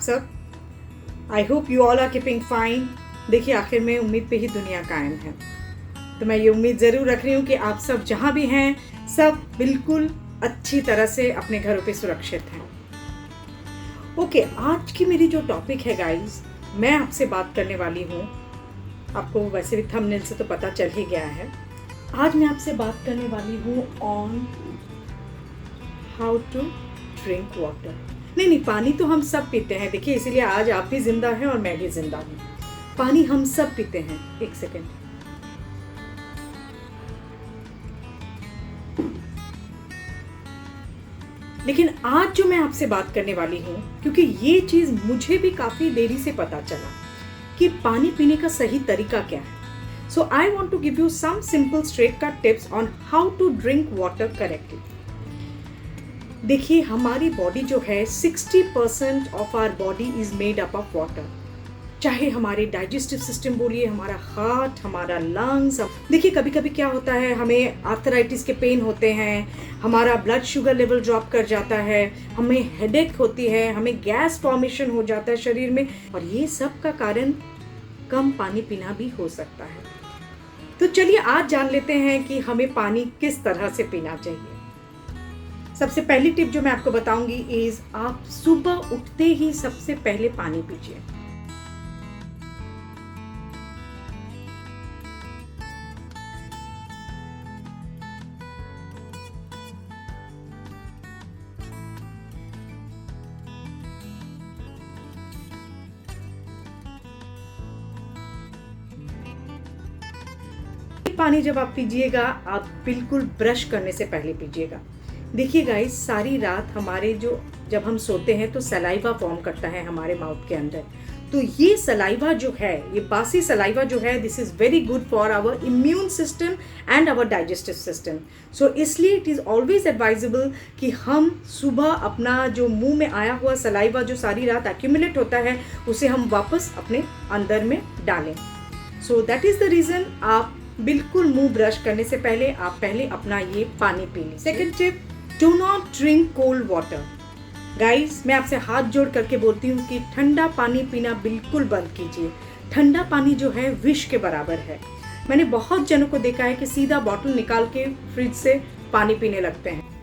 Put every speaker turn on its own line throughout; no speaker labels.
सब? I hope you all are keeping fine. देखिए, आखिर में उम्मीद पे ही दुनिया कायम है, तो मैं ये उम्मीद ज़रूर रख रही हूँ कि आप सब जहाँ भी हैं सब बिल्कुल अच्छी तरह से अपने घरों पे सुरक्षित हैं। ओके, आज की मेरी जो टॉपिक है गाइस, मैं आपसे बात करने वाली हूँ, आपको वैसे भी थंबनेल से तो पता चल ही गया है। आज मैं आपसे बात करने वाली हूँ on how to drink water. नहीं, पानी तो हम सब पीते हैं। देखिए, इसीलिए आज आप भी जिंदा हैं और मैं भी जिंदा हूँ। पानी हम सब पीते हैं। एक सेकेंड, लेकिन आज जो मैं आपसे बात करने वाली हूँ, क्योंकि ये चीज़ मुझे भी काफ़ी देरी से पता चला कि पानी पीने का सही तरीका क्या है। So I want to give you some simple straight cut tips on how to drink water correctly. देखिए, हमारी बॉडी जो है 60% of our body is made up of water. चाहे हमारे डाइजेस्टिव सिस्टम बोलिए, हमारा हार्ट, हमारा लंग्स। देखिए, कभी कभी क्या होता है, हमें आर्थराइटिस के पेन होते हैं, हमारा ब्लड शुगर लेवल ड्रॉप कर जाता है, हमें हेडेक होती है, हमें गैस फॉर्मेशन हो जाता है शरीर में, और ये सब का कारण कम पानी पीना भी हो सकता है। तो चलिए आज जान लेते हैं कि हमें पानी किस तरह से पीना चाहिए। सबसे पहली टिप जो मैं आपको बताऊंगी इज, आप सुबह उठते ही सबसे पहले पानी पीजिए। पानी जब आप पीजिएगा, आप बिल्कुल ब्रश करने से पहले पीजिएगा। देखिए गाइस, सारी रात हमारे जब हम सोते हैं तो सलाइवा फॉर्म करता है हमारे माउथ के अंदर। तो ये सलाइवा जो है, ये बासी सलाइवा जो है, this is very good for our immune system and our digestive system. So इसलिए इट इज ऑलवेज एडवाइजेबल कि हम सुबह अपना जो मुंह में आया हुआ सलाइवा जो सारी रात एक्यूमुलेट होता है, उसे हम वापस अपने अंदर में डालें। So that is the reason आप बिल्कुल मुंह ब्रश करने से पहले आप पहले अपना ये पानी पी लीजिए। Second tip, do not drink cold water. Guys, मैं आपसे हाथ जोड़ करके बोलती हूँ कि ठंडा पानी पीना बिल्कुल बंद कीजिए। ठंडा पानी जो है विष के बराबर है। मैंने बहुत जनों को देखा है कि सीधा बॉटल निकाल के फ्रिज से पानी पीने लगते हैं।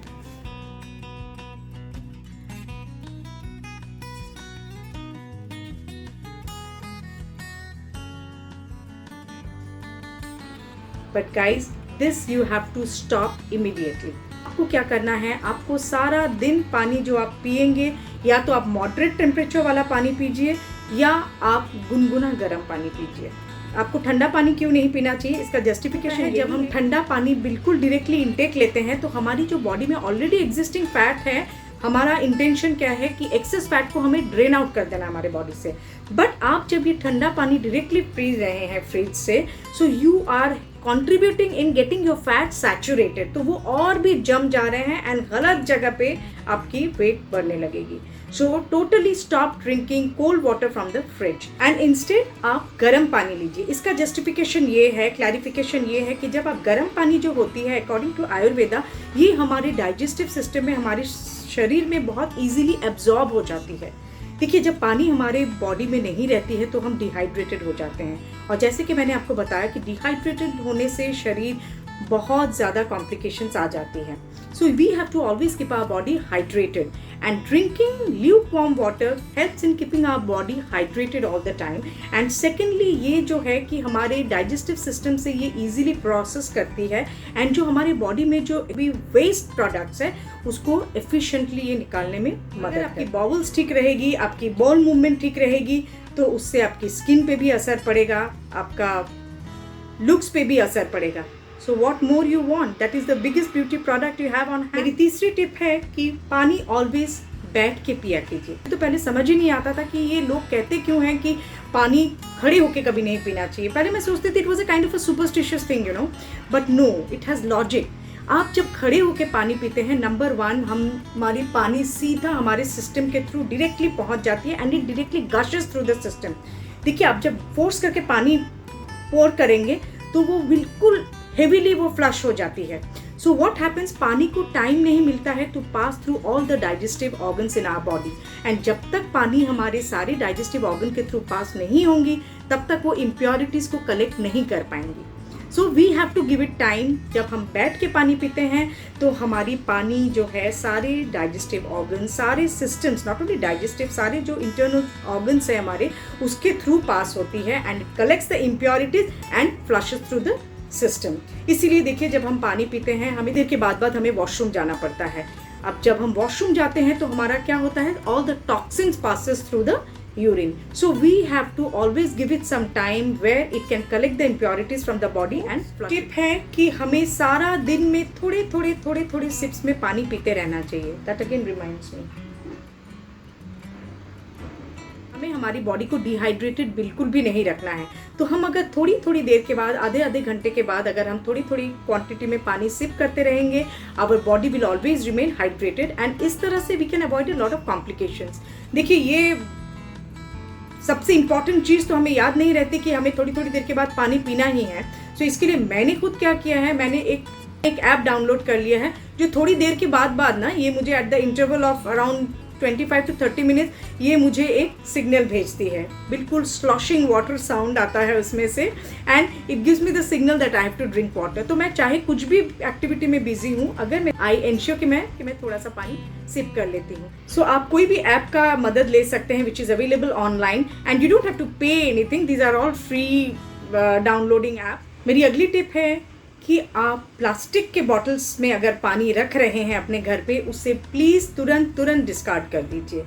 But guys, this you have to stop immediately. आपको क्या करना है, आपको सारा दिन पानी जो आप पिएंगे, या तो आप मॉडरेट टेम्परेचर वाला पानी पीजिए या आप गुनगुना गर्म पानी पीजिए। आपको ठंडा पानी क्यों नहीं पीना चाहिए, इसका जस्टिफिकेशन है, जब हम ठंडा पानी बिल्कुल डायरेक्टली इंटेक लेते हैं तो हमारी जो बॉडी में ऑलरेडी एग्जिस्टिंग फैट है, हमारा इंटेंशन क्या है कि एक्सेस फैट को हमें ड्रेन आउट कर देना हमारे बॉडी से। बट आप जब ये ठंडा पानी डायरेक्टली पी रहे हैं फ्रिज से, so you are contributing in getting your fat saturated, तो वो और भी जम जा रहे हैं एंड गलत जगह पे आपकी वेट बढ़ने लगेगी। So totally stop drinking cold water from the fridge and instead आप गर्म पानी लीजिए। इसका जस्टिफिकेशन ये है, क्लैरिफिकेशन ये है कि जब आप गर्म पानी जो होती है, अकॉर्डिंग टू आयुर्वेदा, ये हमारे डाइजेस्टिव सिस्टम में, हमारे शरीर में बहुत ईजिली एब्जॉर्ब हो जाती है। देखिए, जब पानी हमारे बॉडी में नहीं रहती है तो हम डिहाइड्रेटेड हो जाते हैं, और जैसे कि मैंने आपको बताया कि डिहाइड्रेटेड होने से शरीर बहुत ज़्यादा कॉम्प्लिकेशंस आ जाती हैं। So we have to always keep our body hydrated and drinking lukewarm water helps in keeping our body hydrated all the time. And secondly, ये जो है कि हमारे डाइजेस्टिव सिस्टम से ये इजीली प्रोसेस करती है, एंड जो हमारी बॉडी में जो भी वेस्ट प्रोडक्ट्स है उसको एफिशिएंटली ये निकालने में मदद। आपकी बाउल्स ठीक रहेगी, आपकी बॉल मूवमेंट ठीक रहेगी, तो उससे आपकी स्किन पे भी असर पड़ेगा, आपका लुक्स पे भी असर पड़ेगा। So what more you want, that is the biggest beauty product you have on hand. मेरी तीसरी टिप है कि पानी ऑलवेज बैठ के पिया कीजिए। तो पहले समझ ही नहीं आता था कि ये लोग कहते क्यों हैं कि पानी खड़े होके कभी नहीं पीना चाहिए। पहले मैं सोचती थी it was a kind of a superstitious thing, you know, but no, it has logic. आप जब खड़े होके पानी पीते हैं, नंबर वन, हमारी पानी सीधा हमारे सिस्टम के थ्रू डायरेक्टली पहुंच जाती है and it directly gushes through the system. देखिए, आप जब फोर्स करके पानी पोर करेंगे तो वो बिल्कुल हेवीली वो फ्लश हो जाती है। सो व्हाट हैपन्स, पानी को टाइम नहीं मिलता है to pass through all the digestive organs in our body, and जब तक पानी हमारे सारे डाइजेस्टिव ऑर्गन के थ्रू पास नहीं होंगी तब तक वो इम्प्योरिटीज़ को कलेक्ट नहीं कर पाएंगी। So we have to give it time. जब हम बैठ के पानी पीते हैं तो हमारी पानी जो है सारे डाइजेस्टिव ऑर्गन, सारे सिस्टम्स, नॉट ओनली डाइजेस्टिव, सारे जो इंटरनल ऑर्गन्स है हमारे, उसके थ्रू पास होती है and it collects the impurities and flushes through the system. इसीलिए देखिए, जब हम पानी पीते हैं हमें देर के बाद हमें वॉशरूम जाना पड़ता है। अब जब हम वॉशरूम जाते हैं तो हमारा क्या होता है, all the toxins passes through the urine. So we have to always give it some time where it can collect the impurities from the body and flush. Tip है कि हमें सारा दिन में थोड़े थोड़े सिप्स में पानी पीते रहना चाहिए. That again reminds me. हमें हमारी बॉडी को डिहाइड्रेटेड बिल्कुल भी नहीं रखना है. तो हम अगर थोड़ी देर के बाद, आधे घंटे के बाद अगर हम थोड़ी क्वांटिटी में पानी सिप करते रहेंगे, our body will always remain hydrated and इस तरह से we can avoid a lot of complications. देखिए, ये सबसे इम्पॉर्टेंट चीज़ तो हमें याद नहीं रहती कि हमें थोड़ी देर के बाद पानी पीना ही है. सो इसके लिए मैंने खुद क्या किया है, मैंने एक ऐप डाउनलोड कर लिया है जो थोड़ी देर के बाद ना, ये मुझे at the interval of around 25 to 30 minutes ये मुझे एक सिग्नल भेजती है. बिल्कुल स्लॉशिंग वाटर साउंड आता है उसमें से and it gives me the signal that I have to drink water. तो मैं चाहे कुछ भी एक्टिविटी में बिजी हूँ, अगर मैं आई एंश्योर कि मैं थोड़ा सा पानी सिप कर लेती हूँ. सो आप कोई भी ऐप का मदद ले सकते हैं which is available online and you don't have to pay anything. These are all free downloading app. मेरी अगली टिप है कि आप प्लास्टिक के बॉटल्स में अगर पानी रख रहे हैं अपने घर पे, उससे प्लीज तुरंत डिस्कार्ड कर दीजिए.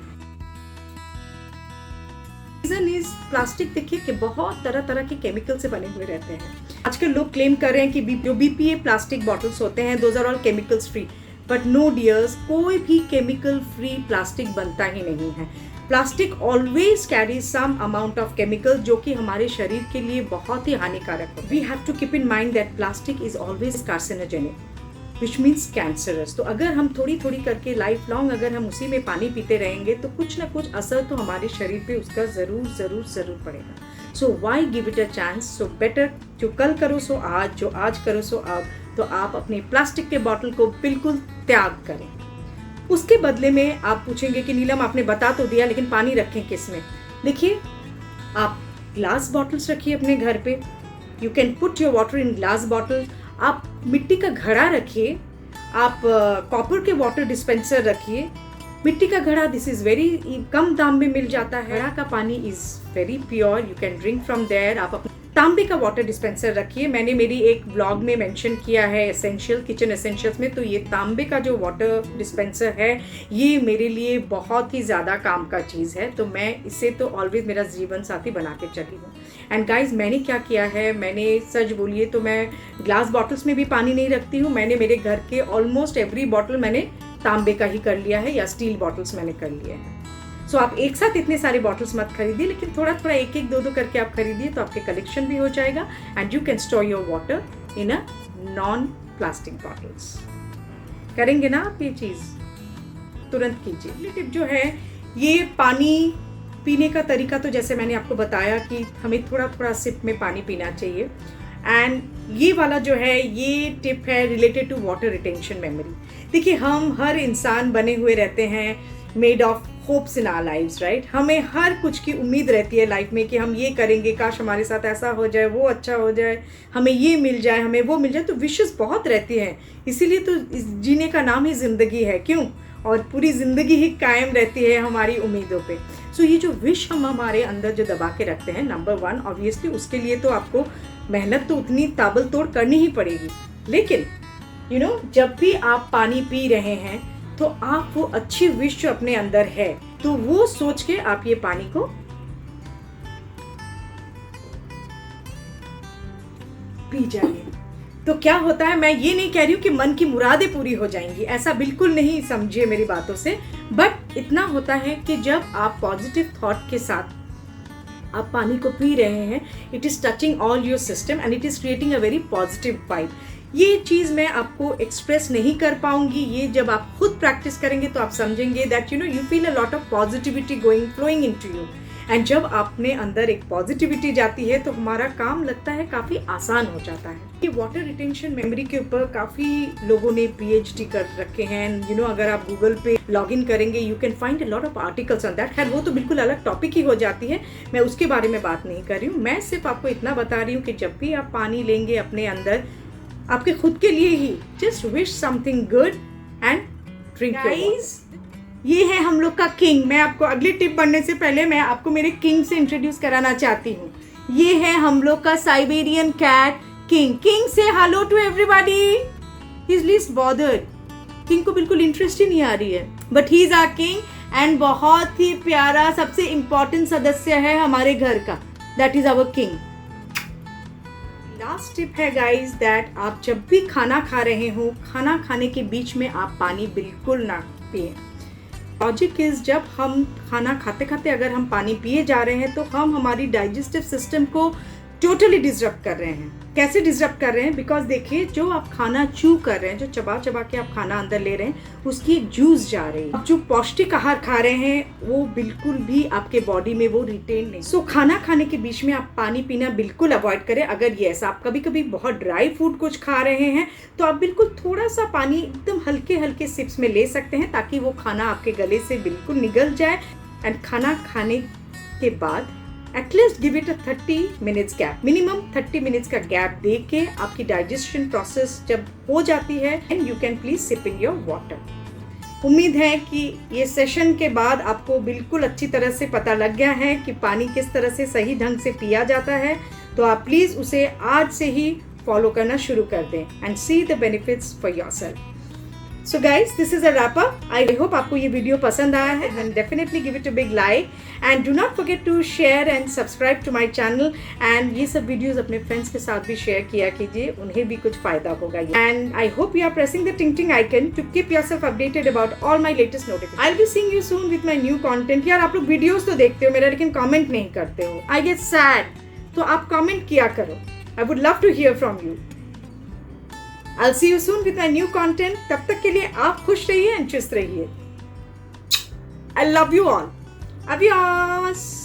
रीजन इज प्लास्टिक, देखिए कि बहुत तरह के केमिकल से बने हुए रहते हैं. आजकल लोग क्लेम कर रहे हैं कि जो BPA प्लास्टिक बॉटल्स होते हैं those are all chemicals free, but no dears, कोई भी केमिकल फ्री प्लास्टिक बनता ही नहीं है. Plastic always carry some amount of chemical जो कि हमारे शरीर के लिए बहुत ही हानिकारक है. We have to keep in mind that plastic is always carcinogenic, which means cancerous. तो अगर हम थोड़ी करके लाइफ लॉन्ग अगर हम उसी में पानी पीते रहेंगे तो कुछ ना कुछ असर तो हमारे शरीर पे उसका ज़रूर पड़ेगा. So why give it a chance. So better, जो कल करो सो आज, जो आज करो सो अब. तो आप अपने प्लास्टिक के बॉटल को बिल्कुल त्याग करें. उसके बदले में आप पूछेंगे कि नीलम आपने बता तो दिया, लेकिन पानी रखें किस में. देखिए, आप ग्लास बॉटल्स रखिए अपने घर पे. You can put your water in glass bottle. आप मिट्टी का घड़ा रखिए. आप कॉपर के वाटर डिस्पेंसर रखिए. मिट्टी का घड़ा, दिस इज़ वेरी कम दाम में मिल जाता है. घड़ा का पानी is very pure, you can drink from there. आप अपने तांबे का वाटर डिस्पेंसर रखिए. मैंने मेरी एक ब्लॉग में मेंशन किया है एसेंशियल किचन एसेंशियल्स में, तो ये तांबे का जो वाटर डिस्पेंसर है ये मेरे लिए बहुत ही ज़्यादा काम का चीज़ है. तो मैं इसे तो ऑलवेज मेरा जीवन साथी बना के चली हूँ. एंड गाइज, मैंने क्या किया है, मैंने सच बोलिए तो मैं ग्लास बॉटल्स में भी पानी नहीं रखती हूँ. मैंने मेरे घर के ऑलमोस्ट एवरी बॉटल मैंने तांबे का ही कर लिया है या स्टील बॉटल्स मैंने कर लिया है. सो आप एक साथ इतने सारे बॉटल्स मत खरीदिए, लेकिन थोड़ा एक दो करके आप खरीदिए तो आपके कलेक्शन भी हो जाएगा and you can store your water in a non plastic bottles. करेंगे ना आप ये चीज़, तुरंत कीजिए. ये टिप जो है, ये पानी पीने का तरीका तो जैसे मैंने आपको बताया कि हमें थोड़ा सिप में पानी पीना चाहिए. एंड ये वाला जो है, ये टिप है related to water retention memory. देखिए, हम हर इंसान बने हुए रहते हैं made of hopes in our lives, right. हमें हर कुछ की उम्मीद रहती है लाइफ में कि हम ये करेंगे, काश हमारे साथ ऐसा हो जाए, वो अच्छा हो जाए, हमें ये मिल जाए, हमें वो मिल जाए. तो विशेस बहुत रहती हैं, इसीलिए तो जीने का नाम ही ज़िंदगी है. क्यों? और पूरी ज़िंदगी ही कायम रहती है हमारी उम्मीदों पे. सो ये जो विश हम हमारे अंदर जो दबा के रखते हैं, नंबर 1 ऑब्वियसली उसके लिए तो आपको मेहनत तो उतनी ताबड़तोड़ करनी ही पड़ेगी. लेकिन जब भी आप पानी पी रहे हैं तो आप वो अच्छी विश जो अपने अंदर है, तो वो सोच के आप ये पानी को पी जाइए. तो क्या होता है, मैं ये नहीं कह रही हूँ कि मन की मुरादें पूरी हो जाएंगी, ऐसा बिल्कुल नहीं समझिए मेरी बातों से. बट इतना होता है कि जब आप पॉजिटिव थॉट के साथ आप पानी को पी रहे हैं, it is touching all your system and it is creating a very positive vibe. ये चीज़ मैं आपको एक्सप्रेस नहीं कर पाऊंगी. ये जब आप खुद प्रैक्टिस करेंगे तो आप समझेंगे that you feel a lot of positivity flowing into you. And जब अपने अंदर एक पॉजिटिविटी जाती है तो हमारा काम लगता है काफ़ी आसान हो जाता है। ये वाटर रिटेंशन मेमोरी के ऊपर काफ़ी लोगों ने PhD कर रखे हैं। अगर आप गूगल पे लॉग इन करेंगे you can find a lot of articles on that. खैर वो तो बिल्कुल अलग टॉपिक ही हो जाती है, मैं उसके बारे में बात नहीं कर रही हूँ। मैं सिर्फ आपको इतना बता रही हूँ कि जब भी आप पानी लेंगे अपने अंदर, आपके खुद के लिए ही just wish something good and drink. Guys ये है हम लोग का किंग। मैं आपको अगली टिप बढ़ने से पहले मैं आपको मेरे किंग से इंट्रोड्यूस कराना चाहती हूँ। ये है हम लोग का साइबेरियन कैट किंग। किंग से hello to everybody. He is least bothered. King को बिल्कुल इंटरेस्ट ही नहीं आ रही है, but he is our king and बहुत ही प्यारा सबसे इंपॉर्टेंट सदस्य है हमारे घर का। That is our king. Last tip है गाइज दैट आप जब भी खाना खा रहे हो, खाना खाने के बीच में आप पानी बिल्कुल ना पिए। लॉजिक इज जब हम खाना खाते खाते अगर हम पानी पिए जा रहे हैं तो हम हमारी डाइजेस्टिव सिस्टम को टोटली डिस्टर्ब कर रहे हैं। कैसे डिस्टर्ब कर रहे हैं? बिकॉज देखिए जो आप खाना चू कर रहे हैं, जो चबा चबा के आप खाना अंदर ले रहे हैं, उसकी एक जूस जा रही है। आप जो पौष्टिक आहार खा रहे हैं वो बिल्कुल भी आपके बॉडी में वो रिटेन नहीं। सो खाना खाने के बीच में आप पानी पीना बिल्कुल अवॉइड करें। अगर यस आप कभी कभी बहुत ड्राई फूड कुछ खा रहे हैं तो आप बिल्कुल थोड़ा सा पानी एकदम हल्के हल्के सिप्स में ले सकते हैं ताकि वो खाना आपके गले से बिल्कुल निगल जाए। एंड खाना खाने के बाद at least give it a 30 minutes gap, minimum 30 minutes का गैप दे के आपकी डाइजेशन प्रोसेस जब हो जाती है and you can please sip in your water. उम्मीद है कि ये सेशन के बाद आपको बिल्कुल अच्छी तरह से पता लग गया है कि पानी किस तरह से सही ढंग से पिया जाता है। तो आप प्लीज उसे आज से ही फॉलो करना शुरू कर दें and see the benefits for yourself. So guys this is a wrap up. I hope आपको ये वीडियो पसंद आया है and definitely give it a big like and do not forget to share and subscribe to my channel. And ये सब videos अपने friends के साथ भी शेयर किया कीजिए, उन्हें भी कुछ फायदा होगा। And I hope you are pressing the ting ting icon to keep yourself updated about all my latest notification. I will be seeing you soon with my new content. यार आप लोग वीडियोस तो देखते हो मेरा लेकिन कमेंट नहीं करते हो। I get sad. तो आप कमेंट किया करो। I would love to hear from you. I'll see you soon with my new content. तब तक के लिए आप खुश रहिए एंड चुस्त रहिए। I love you all. Adios.